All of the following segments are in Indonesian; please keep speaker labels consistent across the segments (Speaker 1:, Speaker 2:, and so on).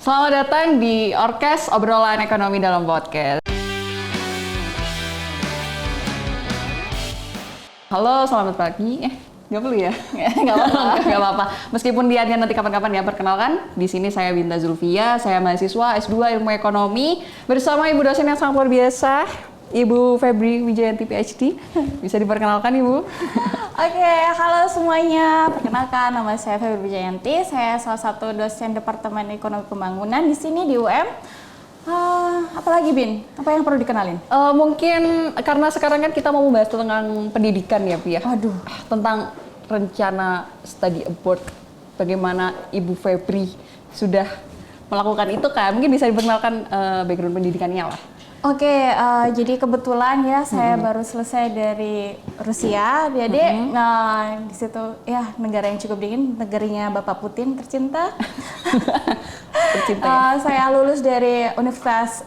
Speaker 1: Selamat datang di Orkes Obrolan Ekonomi dalam Podcast. Halo, selamat pagi. Nggak perlu ya? Nggak apa-apa. Nggak apa-apa. Meskipun dia nanti kapan-kapan ya, perkenalkan. Di sini saya Binta Zulfia, saya mahasiswa S2 Ilmu Ekonomi bersama ibu dosen yang sangat luar biasa, Ibu Febri Wijayanti PhD. Bisa diperkenalkan, Ibu?
Speaker 2: Oke, halo semuanya. Perkenalkan, nama saya Febri Wijayanti. Saya salah satu dosen Departemen Ekonomi Pembangunan di sini di UM. Apalagi Bin? Apa yang perlu dikenalin?
Speaker 1: Mungkin karena sekarang kan kita mau membahas tentang pendidikan ya, Pi ya.
Speaker 2: Aduh.
Speaker 1: Tentang rencana study abroad. Bagaimana Ibu Febri sudah melakukan itu kan? Mungkin bisa diperkenalkan background pendidikannya lah.
Speaker 2: Oke, jadi kebetulan ya saya baru selesai dari Rusia, jadi di situ ya negara yang cukup dingin, negerinya Bapak Putin tercinta.
Speaker 1: Tercinta ya?
Speaker 2: Saya lulus dari Universitas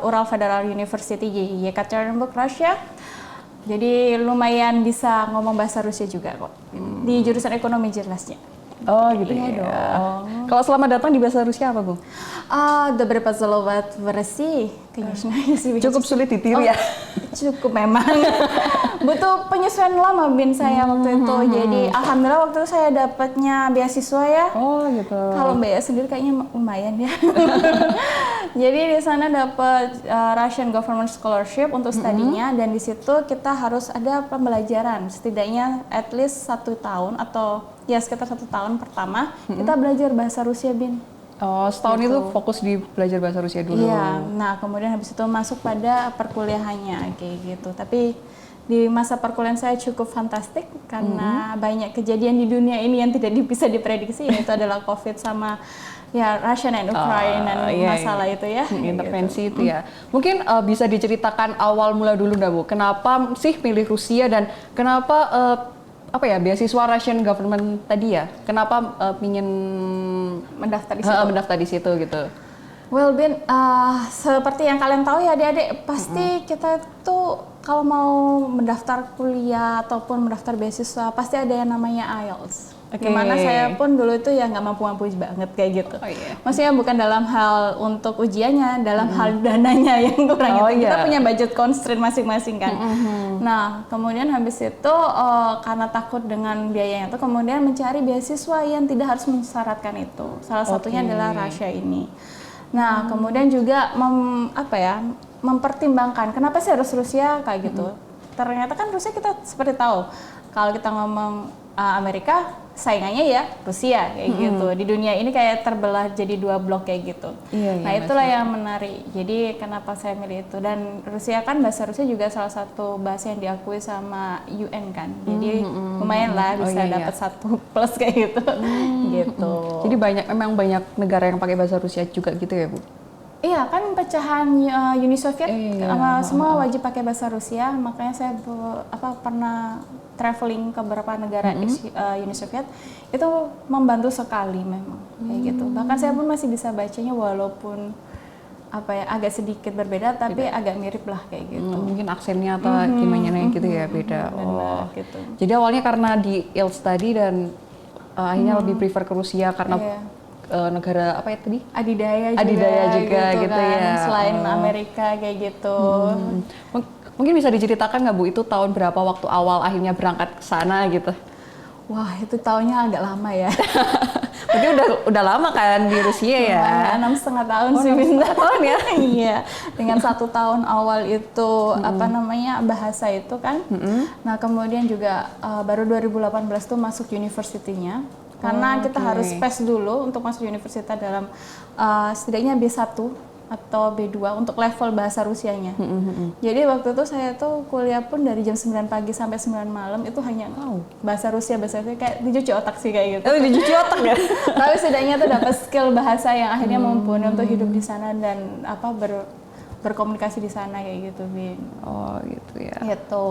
Speaker 2: Ural Federal University di Yekaterinburg, Rusia. Jadi lumayan bisa ngomong bahasa Rusia juga kok. Di jurusan ekonomi jelasnya.
Speaker 1: Oh gitu
Speaker 2: Iya
Speaker 1: ya.
Speaker 2: dong.
Speaker 1: Kalau selamat datang di bahasa Rusia apa, Bu?
Speaker 2: Добре пожаловать в Россию, конечно, если
Speaker 1: Cukup sulit ditiru ya.
Speaker 2: Cukup memang. Butuh penyesuaian lama Bin saya waktu itu. Jadi alhamdulillah waktu itu saya dapatnya beasiswa ya.
Speaker 1: Oh gitu.
Speaker 2: Kalau biaya sendiri kayaknya lumayan ya. Jadi di sana dapat Russian Government Scholarship untuk studinya, dan di situ kita harus ada pembelajaran setidaknya at least 1 tahun atau ya sekitar 1 tahun pertama kita belajar bahasa Rusia Bin.
Speaker 1: Oh, setahun
Speaker 2: Gitu.
Speaker 1: itu fokus di belajar bahasa Rusia dulu.
Speaker 2: Iya, nah kemudian habis itu masuk pada perkuliahannya kayak gitu. Tapi di masa perkuliahan saya cukup fantastik karena banyak kejadian di dunia ini yang tidak bisa diprediksi, yaitu adalah COVID sama ya Russia dan Ukraina dan masalah itu ya.
Speaker 1: Intervensi
Speaker 2: gitu.
Speaker 1: itu ya. Mungkin bisa diceritakan awal mula dulu dah, Bu. Kenapa sih pilih Rusia dan kenapa beasiswa Russian government tadi ya? Kenapa pingin
Speaker 2: Mendaftar di situ.
Speaker 1: mendaftar di situ gitu?
Speaker 2: Well Bin, seperti yang kalian tahu ya adik-adik, pasti kita tuh kalau mau mendaftar kuliah ataupun mendaftar beasiswa pasti ada yang namanya IELTS.
Speaker 1: Oke.
Speaker 2: Dimana saya pun dulu itu ya nggak mampu-mampu banget kayak gitu.
Speaker 1: Oh, iya.
Speaker 2: Maksudnya bukan dalam hal untuk ujiannya, dalam hal dananya yang kurang
Speaker 1: Oh,
Speaker 2: itu. Kita
Speaker 1: iya.
Speaker 2: punya budget constraint masing-masing kan. Nah, kemudian habis itu karena takut dengan biayanya itu, kemudian mencari beasiswa yang tidak harus mensyaratkan itu. Salah satunya
Speaker 1: Oke.
Speaker 2: adalah Russia ini. Nah, kemudian juga mempertimbangkan kenapa sih harus Rusia kayak gitu. Ternyata kan Rusia kita seperti tahu, kalau kita ngomong Amerika, saingannya ya Rusia kayak gitu. Di dunia ini kayak terbelah jadi 2 blok kayak gitu.
Speaker 1: Iya,
Speaker 2: Nah, itulah yang menarik. Jadi kenapa saya milih itu, dan Rusia kan bahasa Rusia juga salah satu bahasa yang diakui sama UN kan. Jadi lumayan lah bisa dapat 1+ kayak gitu. Gitu.
Speaker 1: Jadi memang banyak negara yang pakai bahasa Rusia juga gitu ya, Bu?
Speaker 2: Iya kan pecahan Uni Soviet semua wajib pakai bahasa Rusia, makanya saya pernah traveling ke beberapa negara Uni Soviet, itu membantu sekali memang kayak gitu. Bahkan saya pun masih bisa bacanya walaupun agak sedikit berbeda tapi agak mirip lah kayak gitu.
Speaker 1: Mungkin aksennya atau gimana gitu ya beda.
Speaker 2: Benar, gitu.
Speaker 1: Jadi awalnya karena di IELTS tadi dan akhirnya lebih prefer ke Rusia karena negara apa ya tadi?
Speaker 2: Adidaya
Speaker 1: juga gitu
Speaker 2: kan,
Speaker 1: ya.
Speaker 2: selain Amerika kayak gitu.
Speaker 1: Mungkin bisa diceritakan nggak, Bu, itu tahun berapa waktu awal akhirnya berangkat ke sana gitu?
Speaker 2: Wah, itu tahunnya agak lama ya.
Speaker 1: Berarti udah lama kan di Rusia ya?
Speaker 2: 6,5 tahun sih,
Speaker 1: 6,5 tahun ya?
Speaker 2: Iya, dengan 1 tahun awal itu bahasa itu kan. Nah kemudian juga baru 2018 tuh masuk university-nya. Karena kita harus PES dulu untuk masuk universitas dalam setidaknya B1 atau B2 untuk level bahasa Rusianya. Jadi waktu itu saya tuh kuliah pun dari jam 9 pagi sampai 9 malam itu hanya bahasa Rusia kayak dicuci otak sih kayak gitu.
Speaker 1: Oh, dicuci otak ya?
Speaker 2: Tapi setidaknya tuh dapat skill bahasa yang akhirnya mumpuni untuk hidup di sana dan berkomunikasi di sana kayak gitu, Bin.
Speaker 1: Oh gitu ya.
Speaker 2: Gitu.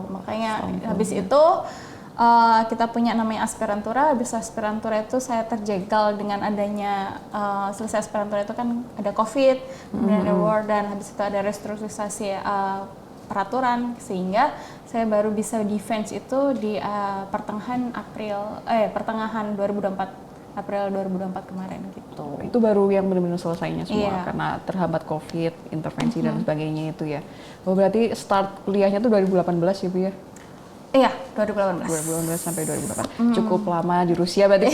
Speaker 2: Makanya habis itu kita punya namanya aspirantura. Habis aspirantura itu saya terjegal dengan adanya selesai aspirantura itu kan ada COVID, kemudian ada war, dan habis itu ada restrukturisasi peraturan, sehingga saya baru bisa defense itu di pertengahan 2024 April 2024 kemarin gitu.
Speaker 1: Itu baru yang benar-benar selesainya semua
Speaker 2: Iya.
Speaker 1: karena terhambat COVID, intervensi dan sebagainya itu ya. Oh, berarti start kuliahnya tuh 2018 ya Bu ya?
Speaker 2: Iya, 2018.
Speaker 1: 2018 sampai 2008. Cukup lama di Rusia berarti.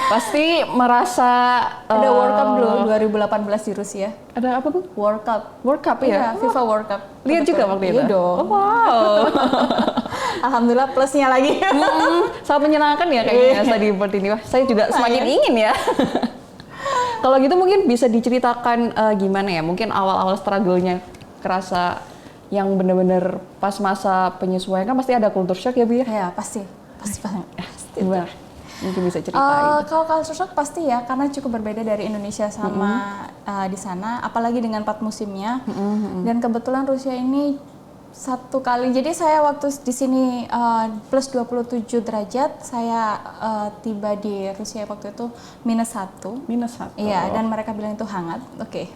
Speaker 1: Pasti merasa
Speaker 2: Ada World Cup dulu 2018 di Rusia.
Speaker 1: Ada apa Bu?
Speaker 2: World Cup.
Speaker 1: World Cup ya?
Speaker 2: Iya, FIFA World Cup.
Speaker 1: Lihat juga waktu itu?
Speaker 2: Iya dong.
Speaker 1: Oh, wow.
Speaker 2: Alhamdulillah plusnya lagi.
Speaker 1: Sangat menyenangkan ya kayaknya study abroad ini. Wah, saya juga semakin ingin ya. Kalau gitu mungkin bisa diceritakan gimana ya? Mungkin awal-awal struggle-nya kerasa yang benar-benar pas masa penyesuaian kan pasti ada culture shock ya Bu ya?
Speaker 2: Ya, pasti banget.
Speaker 1: Gimana? Mungkin bisa ceritain.
Speaker 2: Kalau culture shock pasti ya, karena cukup berbeda dari Indonesia sama di sana, apalagi dengan 4 musimnya. Dan kebetulan Rusia ini satu kali, jadi saya waktu di sini plus 27 derajat, saya tiba di Rusia waktu itu -1.
Speaker 1: -1.
Speaker 2: Iya, dan mereka bilang itu hangat. Oke.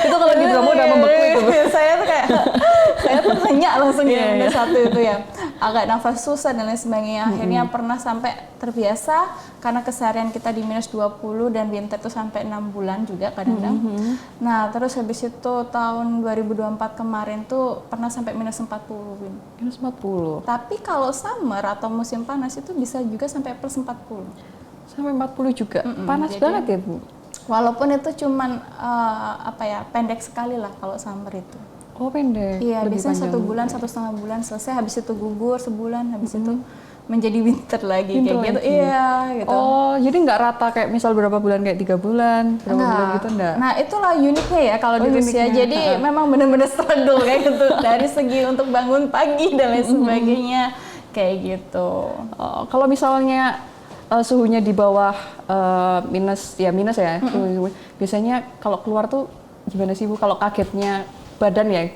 Speaker 1: Itu kalau di Bromo udah membeku itu.
Speaker 2: Saya tuh kayak saya tuh tanya langsung di -1 itu ya, agak nafas susah dan lain sebagainya. Akhirnya pernah sampai terbiasa karena keseharian kita di -20 dan winter itu sampai 6 bulan juga kadang-kadang. Nah terus habis itu tahun 2024 kemarin tuh pernah sampai -40 Win.
Speaker 1: -40.
Speaker 2: Tapi kalau summer atau musim panas itu bisa juga sampai +40.
Speaker 1: Sampai 40 juga. Panas
Speaker 2: jadi,
Speaker 1: banget ya Bu.
Speaker 2: Walaupun itu cuman pendek sekali lah kalau summer itu.
Speaker 1: Oh pendek.
Speaker 2: Iya,
Speaker 1: lebih
Speaker 2: biasanya
Speaker 1: panjang.
Speaker 2: 1 bulan, 1,5 bulan selesai, habis itu gugur sebulan, habis itu menjadi winter lagi
Speaker 1: Winter
Speaker 2: kayak gitu.
Speaker 1: lagi.
Speaker 2: Iya, gitu.
Speaker 1: Oh, jadi nggak rata kayak misal berapa bulan kayak 3 bulan, berapa bulan gitu enggak?
Speaker 2: Nah, itulah uniknya ya kalau di Rusia.
Speaker 1: uniknya.
Speaker 2: Jadi memang benar-benar struggle kayak gitu dari segi untuk bangun pagi dan lain sebagainya kayak gitu.
Speaker 1: Oh, kalau misalnya suhunya di bawah minus ya, suhu. Biasanya kalau keluar tuh gimana sih Bu? Kalau kagetnya badan ya?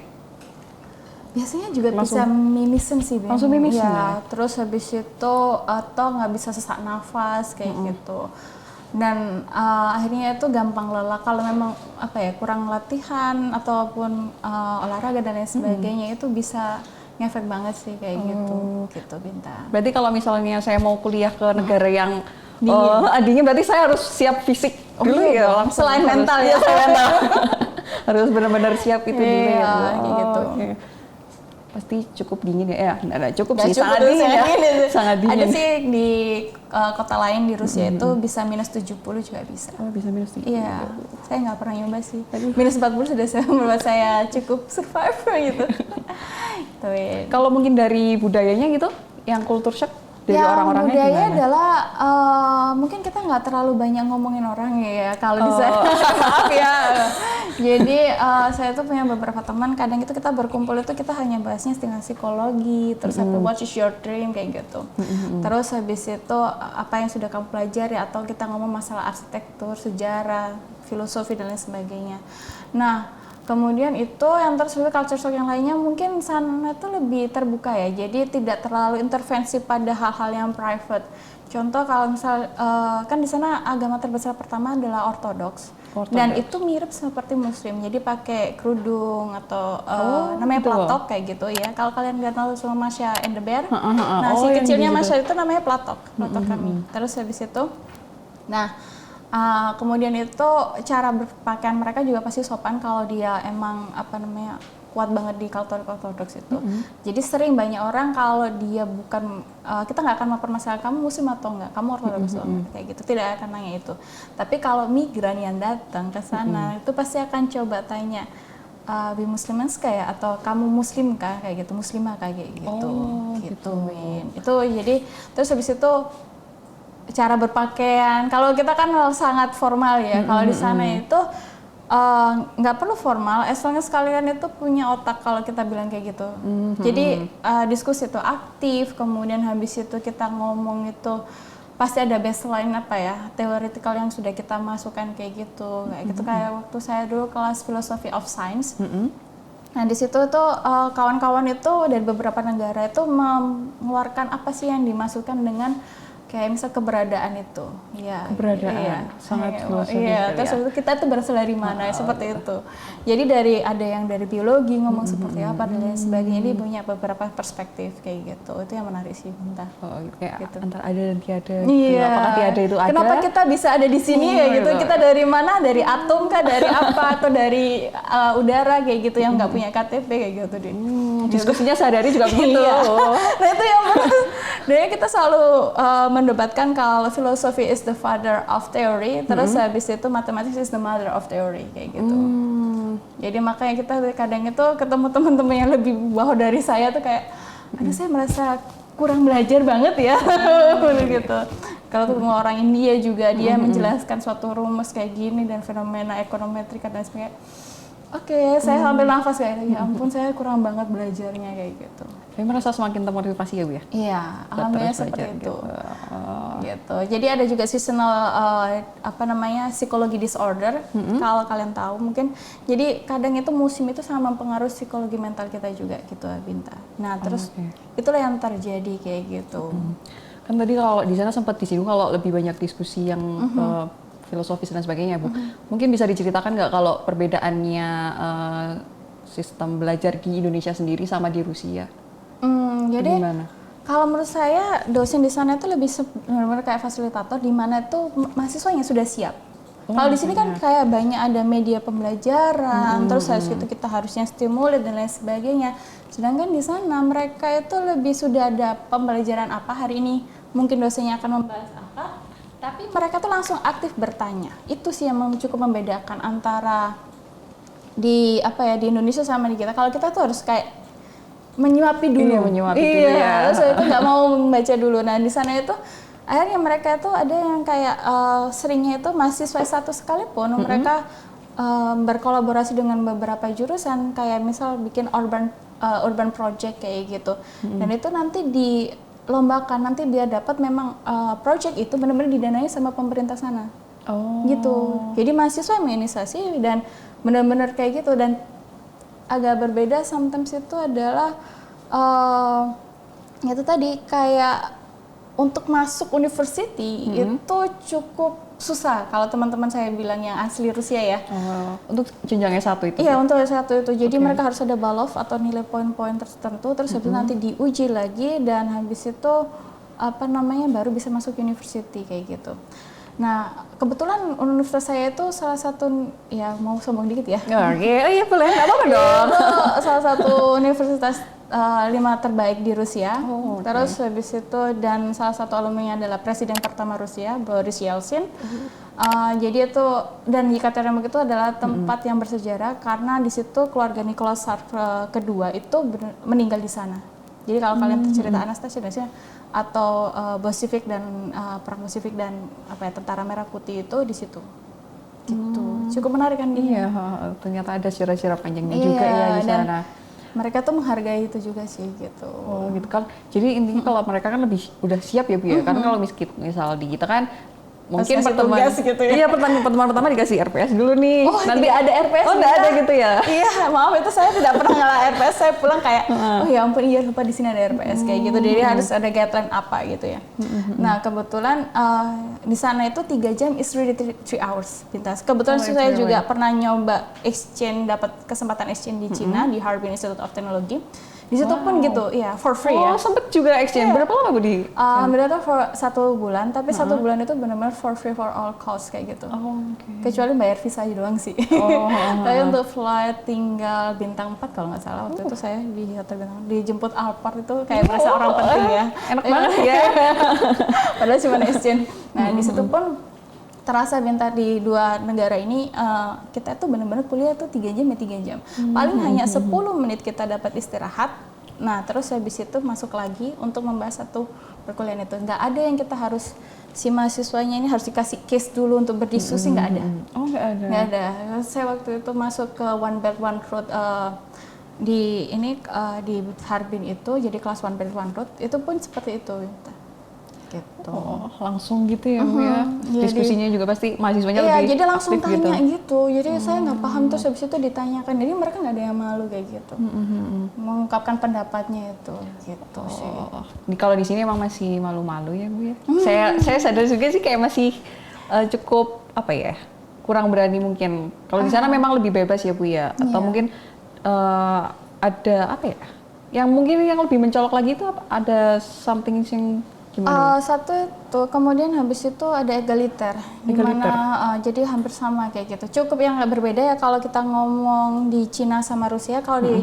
Speaker 2: Biasanya juga
Speaker 1: Langsung-
Speaker 2: bisa mimisan sih, Ben.
Speaker 1: langsung mimisan
Speaker 2: ya. Terus habis itu atau nggak bisa sesak nafas kayak gitu. Dan akhirnya itu gampang lelah kalau memang kurang latihan ataupun olahraga dan lain sebagainya, itu bisa ngefek banget sih kayak gitu Bintang.
Speaker 1: Berarti kalau misalnya saya mau kuliah ke negara yang dingin berarti saya harus siap fisik dulu
Speaker 2: iya
Speaker 1: ya,
Speaker 2: dong.
Speaker 1: langsung.
Speaker 2: Selain
Speaker 1: Harus-
Speaker 2: mental ya.
Speaker 1: iya, selain mental. Harus benar-benar siap itu dulu ya.
Speaker 2: Iya,
Speaker 1: Bu.
Speaker 2: kayak gitu.
Speaker 1: Oke. Pasti cukup dingin ya? Enggak cukup
Speaker 2: Nggak
Speaker 1: sih,
Speaker 2: cukup
Speaker 1: sangat
Speaker 2: tuh,
Speaker 1: dingin ya. Sangat dingin.
Speaker 2: Ada sih di kota lain di Rusia itu bisa -70 juga bisa.
Speaker 1: Oh, bisa minus 3.
Speaker 2: Iya, saya nggak pernah nyoba sih. -40 sudah membuat saya cukup survive gitu. Tuh, ya.
Speaker 1: Kalau mungkin dari budayanya gitu, yang culture shock dari
Speaker 2: Yang
Speaker 1: orang-orangnya
Speaker 2: budaya
Speaker 1: gimana?
Speaker 2: adalah mungkin kita nggak terlalu banyak ngomongin orang ya kalau di sana. Maaf ya. Jadi saya tuh punya beberapa teman, kadang itu kita berkumpul itu kita hanya bahasnya tentang psikologi, terus what is your dream kayak gitu. Terus habis itu apa yang sudah kamu pelajari, atau kita ngomong masalah arsitektur, sejarah, filosofi dan lain sebagainya. Nah, kemudian itu yang tersebut culture shock yang lainnya mungkin sana itu lebih terbuka ya, jadi tidak terlalu intervensi pada hal-hal yang private. Contoh kalau misal kan di sana agama terbesar pertama adalah Ortodoks. Dan itu mirip seperti Muslim, jadi pakai kerudung atau namanya
Speaker 1: gitu.
Speaker 2: platok kayak gitu ya. Kalau kalian nggak tahu sama Masya and the Bear, nah
Speaker 1: Oh,
Speaker 2: si
Speaker 1: yang
Speaker 2: kecilnya
Speaker 1: gitu.
Speaker 2: Masya itu namanya platok kami. Terus habis itu, nah kemudian itu cara berpakaian mereka juga pasti sopan kalau dia emang kuat banget di kultur ortodoks itu. Jadi sering banyak orang kalau dia bukan, kita nggak akan mempermasalahkan kamu muslim atau enggak, kamu ortodoks kayak gitu, tidak akan nanya itu. Tapi kalau migran yang datang ke sana itu pasti akan coba tanya, bi muslimanska ya, atau kamu muslim kah kayak gitu, muslimah kayak gitu. Gitu, Win. Itu jadi terus habis itu cara berpakaian. Kalau kita kan sangat formal ya. Kalau di sana itu nggak perlu formal, as long as kalian itu punya otak kalau kita bilang kayak gitu. Jadi diskusi itu aktif, kemudian habis itu kita ngomong itu pasti ada baseline theoretical yang sudah kita masukkan kayak gitu. Kayak gitu kayak waktu saya dulu kelas philosophy of science. Nah di situ tuh kawan-kawan itu dari beberapa negara itu mengeluarkan apa sih yang dimasukkan dengan kayak misal keberadaan itu, ya.
Speaker 1: Keberadaan, sangat filosofis.
Speaker 2: Iya, terus kita tuh berasal dari mana, seperti itu. Jadi ada yang dari biologi ngomong seperti apa dan lain sebagainya. Dia punya beberapa perspektif kayak gitu. Itu yang menarik sih, Binta.
Speaker 1: Oh, kayak
Speaker 2: gitu.
Speaker 1: antara ada dan tiada.
Speaker 2: Iya.
Speaker 1: Apakah tiada itu ada?
Speaker 2: Kenapa kita bisa ada di sini kayak gitu? Kita dari mana? Dari atom kah? Dari apa? Atau dari udara kayak gitu yang nggak punya KTP kayak gitu deh.
Speaker 1: Diskusinya sehari-hari juga begitu.
Speaker 2: Iya. Nah itu yang jadi kita selalu mendebatkan kalau filosofi is the father of theory, terus habis itu mathematics is the mother of theory kayak gitu. Jadi makanya kita kadang itu ketemu teman-teman yang lebih bawah dari saya tuh kayak, aduh saya merasa kurang belajar banget ya, gitu. Kalau ketemu orang India juga dia menjelaskan suatu rumus kayak gini dan fenomena ekonometrika dan sebagainya. Oke, saya sambil nafas kayak, ya ampun saya kurang banget belajarnya kayak gitu.
Speaker 1: Saya merasa semakin termotivasi ya Bu ya?
Speaker 2: Iya, alhamdulillah seperti itu. Gitu. Jadi ada juga seasonal psikologi disorder. Kalau kalian tahu mungkin. Jadi kadang itu musim itu sama mempengaruhi psikologi mental kita juga gitu, Binta. Nah, terus itulah yang terjadi kayak gitu.
Speaker 1: Kan tadi kalau di sana sempat disinggung kalau lebih banyak diskusi yang filosofis dan sebagainya, Bu. Mungkin bisa diceritakan nggak kalau perbedaannya sistem belajar di Indonesia sendiri sama di Rusia?
Speaker 2: Jadi
Speaker 1: gimana?
Speaker 2: kalau menurut saya dosen di sana itu lebih benar-benar kayak fasilitator di mana itu mahasiswanya sudah siap. Kalau di sini kan kayak banyak ada media pembelajaran, terus habis itu kita harusnya stimulir dan lain sebagainya. Sedangkan di sana mereka itu lebih sudah ada pembelajaran apa hari ini, mungkin dosennya akan membahas apa, tapi mereka tuh langsung aktif bertanya. Itu sih yang cukup membedakan antara di Indonesia sama di kita. Kalau kita tuh harus kayak menyuapi dulu. Terus itu nggak mau membaca dulu. Nah di sana itu akhirnya mereka itu ada yang kayak seringnya itu mahasiswa satu sekalipun mereka berkolaborasi dengan beberapa jurusan kayak misal bikin urban project kayak gitu. Dan itu nanti dilombakan nanti biar dapat memang project itu benar-benar didanai sama pemerintah sana. Gitu. Jadi mahasiswa yang menginisiasi dan benar-benar kayak gitu dan agak berbeda sometimes itu adalah itu tadi kayak untuk masuk university itu cukup susah kalau teman-teman saya bilang yang asli Rusia ya.
Speaker 1: Untuk jenjang S1 itu?
Speaker 2: Iya, untuk S1 itu. Jadi mereka harus ada balov atau nilai poin-poin tertentu terus habis nanti diuji lagi dan habis itu baru bisa masuk university kayak gitu. Nah, kebetulan universitas saya itu salah satu, ya mau sombong dikit ya.
Speaker 1: Iya boleh, nggak apa-apa dong.
Speaker 2: Itu salah satu universitas 5 terbaik di Rusia. Terus habis itu dan salah satu alumni adalah presiden pertama Rusia, Boris Yeltsin. Jadi itu dan Yekaterinburg itu adalah tempat yang bersejarah karena di situ keluarga Nicholas Sartre kedua itu meninggal di sana. Jadi kalau kalian cerita Anastasia atau Bolshevik dan perang Bolshevik dan Tentara Merah Putih itu di situ. Gitu. Cukup menarik kan?
Speaker 1: Iya, ternyata ada sejarah-sejarah panjangnya juga ya di sana.
Speaker 2: Mereka tuh menghargai itu juga sih gitu.
Speaker 1: Gitu kan. Jadi intinya kalau mereka kan lebih udah siap ya Bu ya. Karena kalau misal di kita kan mungkin pertemuan
Speaker 2: gitu ya.
Speaker 1: Iya, pertemuan pertama dikasih RPS dulu nih.
Speaker 2: Nanti ada RPS.
Speaker 1: Enggak ada gitu ya.
Speaker 2: Iya, maaf itu saya tidak pernah ngalah RPS. Saya pulang kayak ya ampun iya lupa di sini ada RPS kayak gitu. Jadi harus ada guideline apa gitu ya. Nah, kebetulan di sana itu 3 jam is really 3 hours pintas. Kebetulan saya juga pernah nyoba exchange, dapat kesempatan exchange di Cina di Harbin Institute of Technology. Di situ pun gitu, ya for free ya.
Speaker 1: Sempet juga exchange. Berapa lama Bu di?
Speaker 2: Alhamdulillah for 1 bulan, tapi 1 bulan itu benar-benar for free for all cost kayak gitu. Kecuali bayar visa aja doang sih. Tapi untuk flight tinggal bintang 4 kalau nggak salah waktu itu saya di hotel bintang 4 dijemput Alphard itu kayak merasa orang penting ya.
Speaker 1: Enak banget ya.
Speaker 2: Padahal cuma exchange. Nah di situ pun terasa Binta di 2 negara ini kita tuh benar-benar kuliah tuh 3 jam ya 3 jam. Paling hanya 10 menit kita dapat istirahat. Nah terus habis itu masuk lagi untuk membahas satu perkuliahan itu. Nggak ada yang kita harus si mahasiswanya ini harus dikasih case dulu untuk berdiskusi, nggak ada.
Speaker 1: Nggak ada.
Speaker 2: Nggak ada. Saya waktu itu masuk ke One Belt One Road di Harbin itu jadi kelas One Belt One Road itu pun seperti itu. gitu.
Speaker 1: Oh, langsung gitu ya Bu ya. Diskusinya juga pasti mahasiswanya
Speaker 2: Iya,
Speaker 1: lebih
Speaker 2: jadi langsung
Speaker 1: aktif
Speaker 2: tanya gitu. Jadi saya nggak paham terus habis itu ditanyakan. Jadi mereka nggak ada yang malu kayak gitu. Mengungkapkan pendapatnya itu gitu sih.
Speaker 1: Kalau di sini emang masih malu-malu ya Bu ya. Saya sadar juga sih kayak masih cukup apa ya, kurang berani mungkin. Kalau di sana memang lebih bebas ya Bu ya. Atau mungkin ada apa ya? Yang mungkin yang lebih mencolok lagi itu ada something yang gimana?
Speaker 2: Satu itu, kemudian habis itu ada egaliter, dimana jadi hampir sama kayak gitu. Cukup yang berbeda ya kalau kita ngomong di Cina sama Rusia. Kalau di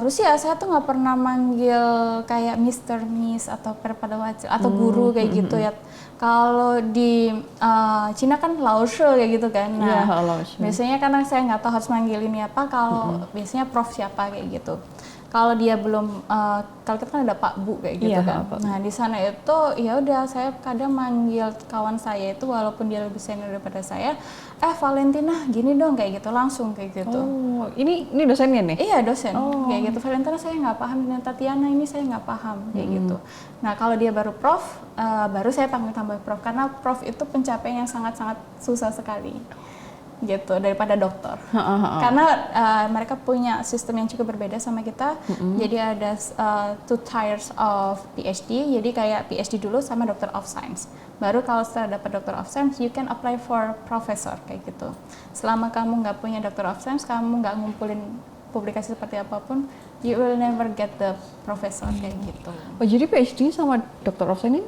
Speaker 2: Rusia saya tuh nggak pernah manggil kayak Mister, Miss atau Prepodawati atau guru kayak gitu ya. Kalau di Cina kan Laoshi kayak gitu kan. Nah, biasanya karena saya nggak tahu harus manggil ini apa. Kalau biasanya Prof siapa kayak gitu. Kalau dia belum, kalau kita kan ada Pak Bu kayak gitu kan. Nah di sana itu ya udah saya kadang manggil kawan saya itu walaupun dia lebih senior daripada saya, Valentina gini dong kayak gitu langsung kayak gitu.
Speaker 1: Oh ini dosennya nih?
Speaker 2: Iya dosen kayak gitu. Valentina saya nggak paham, dengan Tatiana ini saya nggak paham kayak gitu. Nah kalau dia baru Prof, baru saya panggil tambah Prof karena Prof itu pencapaian yang sangat-sangat susah sekali. Gitu daripada dokter karena mereka punya sistem yang cukup berbeda sama kita. Jadi ada 2 tiers of PhD, jadi kayak PhD dulu sama Doctor of Science, baru kalau setelah dapat Doctor of Science you can apply for professor kayak gitu. Selama kamu nggak punya Doctor of Science, kamu nggak ngumpulin publikasi seperti apapun, you will never get the professor kayak gitu.
Speaker 1: Oh jadi PhD sama Doctor of Science ini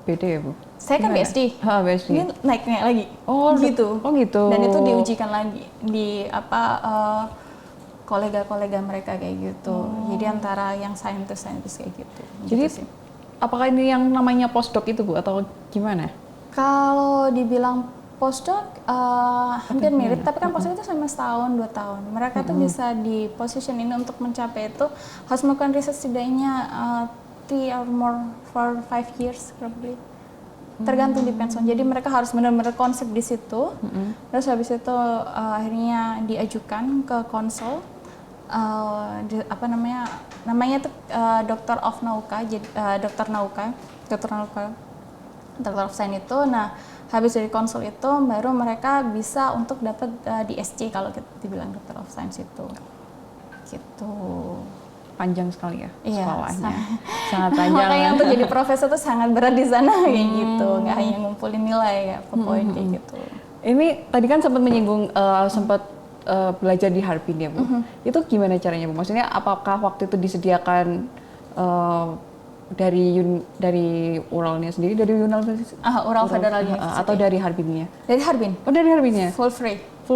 Speaker 1: beda ya Bu?
Speaker 2: Saya kan BSD.
Speaker 1: BSD.
Speaker 2: Ini naiknya lagi.
Speaker 1: Oh gitu. Oh gitu.
Speaker 2: Dan itu diujikan lagi di kolega-kolega mereka kayak gitu. Jadi antara yang saintis kayak gitu.
Speaker 1: Jadi
Speaker 2: gitu sih.
Speaker 1: Apakah ini yang namanya postdoc itu Bu atau gimana?
Speaker 2: Kalau dibilang postdoc hampir mirip, tapi kan postdoc itu sama setahun 2 tahun. Mereka tuh bisa di position ini untuk mencapai itu harus melakukan riset setidaknya 3 or more for 5 years probably. Tergantung depends on. Jadi mereka harus benar-benar konsep di situ. Terus habis itu akhirnya diajukan ke konsul. Namanya itu Doctor of Nauka, jadi Doctor of Science itu. Nah, habis dari konsul itu baru mereka bisa untuk dapat DSC kalau kita dibilang Doctor of Science itu. Gitu.
Speaker 1: Panjang sekali ya sekolahnya.
Speaker 2: Sangat panjang. Makanya untuk jadi profesor tuh sangat berat di sana kayak gitu. Nggak hanya ngumpulin nilai ya, poin kayak gitu.
Speaker 1: Ini tadi kan sempat menyinggung sempat belajar di Harbin ya Bu. Itu gimana caranya Bu? Maksudnya apakah waktu itu disediakan dari Uralnya sendiri, dari Universitas
Speaker 2: Ural Federal University
Speaker 1: atau dari Harbinnya?
Speaker 2: Dari Harbin.
Speaker 1: Oh dari Harbinnya.
Speaker 2: Full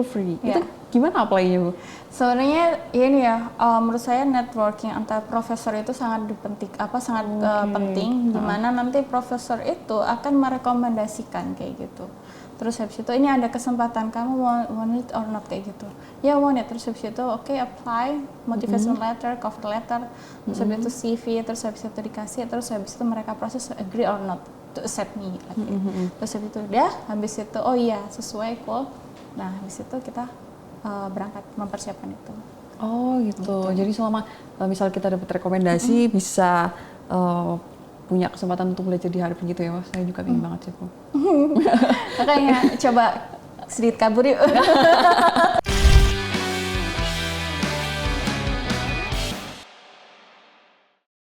Speaker 2: free.
Speaker 1: Itu gimana apply-nya Bu?
Speaker 2: Sebenarnya ini ya, menurut saya networking antar profesor itu sangat penting, di mana nanti profesor itu akan merekomendasikan kayak gitu. Terus habis itu ini ada kesempatan, kamu want it or not kayak gitu. Ya want it, terus habis itu oke, apply, motivation letter, cover letter, terus habis itu CV, terus habis itu dikasih, terus habis itu mereka proses agree or not to accept me. Terus habis itu udah, habis itu oh iya sesuai cool. Nah habis itu kita berangkat mempersiapkan itu.
Speaker 1: Oh gitu. Jadi selama misal kita dapat rekomendasi bisa punya kesempatan untuk belajar di Harbin gitu ya Mas. Saya juga pengen banget sih Bu.
Speaker 2: Makanya coba sedikit kabur yuk.